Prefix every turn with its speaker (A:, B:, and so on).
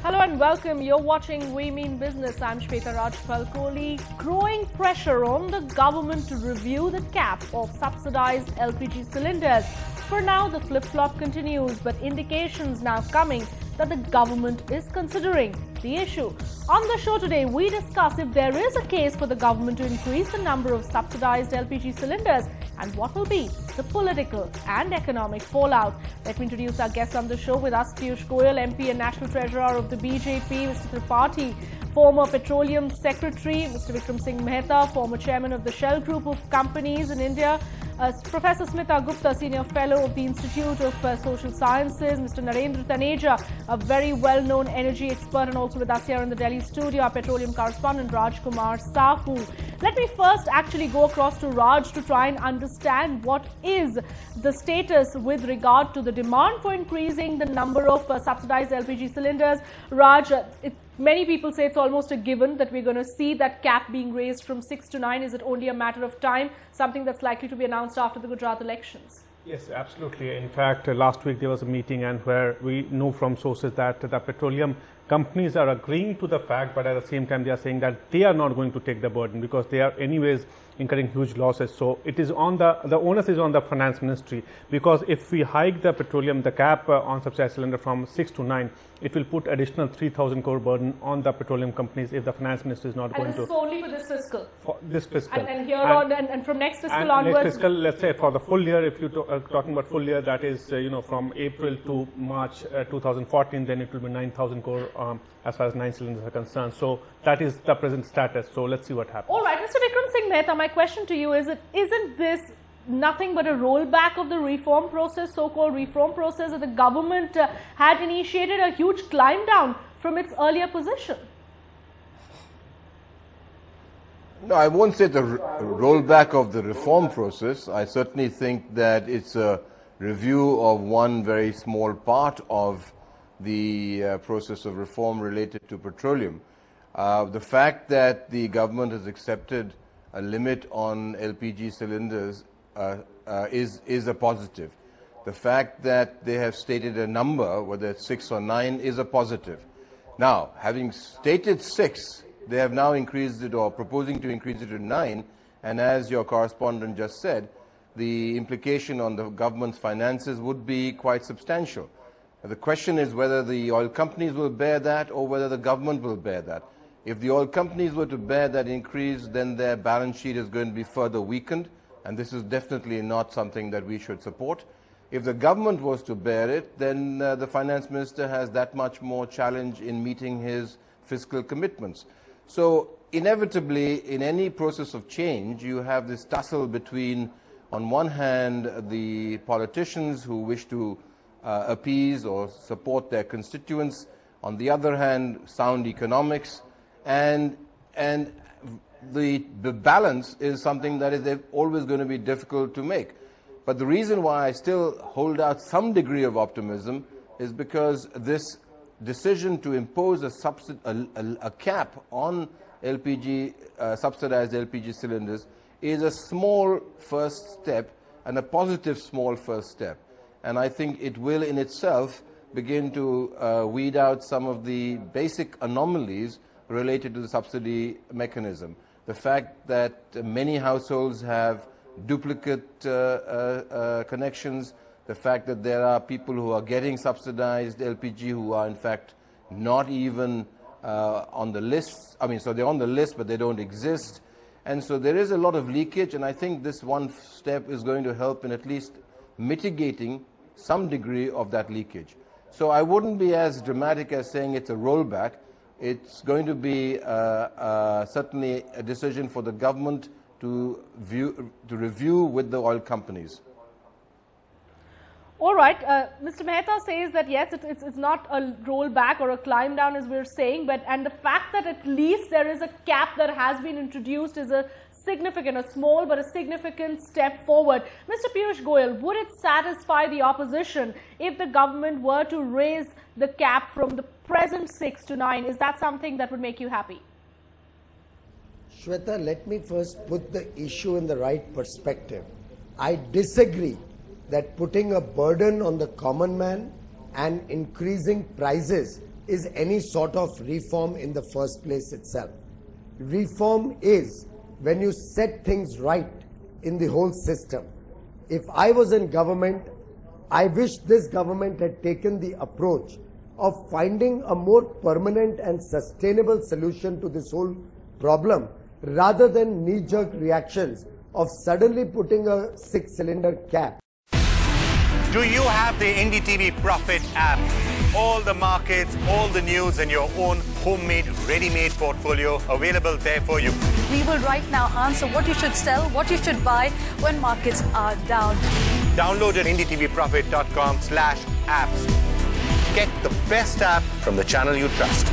A: Hello and welcome. You're watching We Mean Business. I'm Smita Gupta. Growing pressure on the government to review the cap of subsidized LPG cylinders. For now, the flip-flop continues, but indications now coming that the government is considering the issue. On the show today, we discuss if there is a case for the government to increase the number of subsidized LPG cylinders and what will be the political and economic fallout. Let me introduce our guests on the show. With us, Piyush Goyal, MP and National Treasurer of the BJP, Mr. Tripathi, former Petroleum Secretary, Mr. Vikram Singh Mehta, former Chairman of the Shell Group of Companies in India, Professor Smita Gupta, Senior Fellow of the Institute of Social Sciences, Mr. Narendra Taneja, a very well-known energy expert, and also with us here in the Delhi studio, our petroleum correspondent Rajkumar Sahu. Let me first actually go across to Raj to try and understand what is the status with regard to the demand for increasing the number of subsidized LPG cylinders. Raj, many people say it's almost a given that we're going to see that cap being raised from 6 to 9. Is it only a matter of time, something that's likely to be announced after the Gujarat elections?
B: Yes, absolutely. In fact, last week there was a meeting and where we know from sources that the petroleum companies are agreeing to the fact, but at the same time they are saying that they are not going to take the burden because they are anyways incurring huge losses. So it is on the onus is on the finance ministry, because if we hike the cap on subsidized cylinder from 6 to 9, it will put additional 3,000 crore burden on the petroleum companies if the finance minister is not going to.
A: And this is only for this fiscal?
B: For this fiscal.
A: And here on, and from next fiscal onwards?
B: Next fiscal, let's say for the full year, if you're talking about full year, that is, from April to March 2014, then it will be 9,000 crore as far as 9 cylinders are concerned. So that is the present status. So let's see what happens.
A: All right, Mr. Vikram Singh Mehta, my question to you is, isn't this nothing but a rollback of the reform process, so-called reform process, that the government had initiated a huge climb down from its earlier position?
C: No, I won't say the rollback of the reform process. I certainly think that it's a review of one very small part of the process of reform related to petroleum. The fact that the government has accepted a limit on LPG cylinders is a positive. The fact that they have stated a number, whether it's 6 or 9, is a positive. Now, having stated 6, they have now increased it, or proposing to increase it to 9, and as your correspondent just said, the implication on the government's finances would be quite substantial. The question is whether the oil companies will bear that or whether the government will bear that. If the oil companies were to bear that increase, then their balance sheet is going to be further weakened, and this is definitely not something that we should support. If the government was to bear it, then the finance minister has that much more challenge in meeting his fiscal commitments. So inevitably, in any process of change, you have this tussle between, on one hand, the politicians who wish to appease or support their constituents, on the other hand, sound economics, and the balance is something that is always going to be difficult to make. But the reason why I still hold out some degree of optimism is because this decision to impose a cap on LPG, subsidized LPG cylinders, is a small first step and a positive small first step. And I think it will in itself begin to weed out some of the basic anomalies related to the subsidy mechanism. The fact that many households have duplicate connections, the fact that there are people who are getting subsidized LPG who are in fact not even on the list. I mean, so they're on the list but they don't exist. And so there is a lot of leakage, and I think this one step is going to help in at least mitigating some degree of that leakage. So I wouldn't be as dramatic as saying it's a rollback. It's going to be certainly a decision for the government to review with the oil companies.
A: All right, Mr. Mehta says that yes, it's not a rollback or a climb down as we're saying, and the fact that at least there is a cap that has been introduced is a small but a significant step forward. Mr. Piyush Goyal, would it satisfy the opposition if the government were to raise the cap from the present 6 to 9? Is that something that would make you happy?
D: Shweta, let me first put the issue in the right perspective. I disagree that putting a burden on the common man and increasing prices is any sort of reform in the first place itself. Reform is when you set things right in the whole system. If I was in government, I wish this government had taken the approach of finding a more permanent and sustainable solution to this whole problem rather than knee-jerk reactions of suddenly putting a 6-cylinder cap.
E: Do you have the NDTV Profit app? All the markets, all the news and your own homemade, ready-made portfolio available there for you.
F: We will right now answer what you should sell, what you should buy when markets are down.
E: Download at ndtvprofit.com/apps. Get the best app from the channel you trust.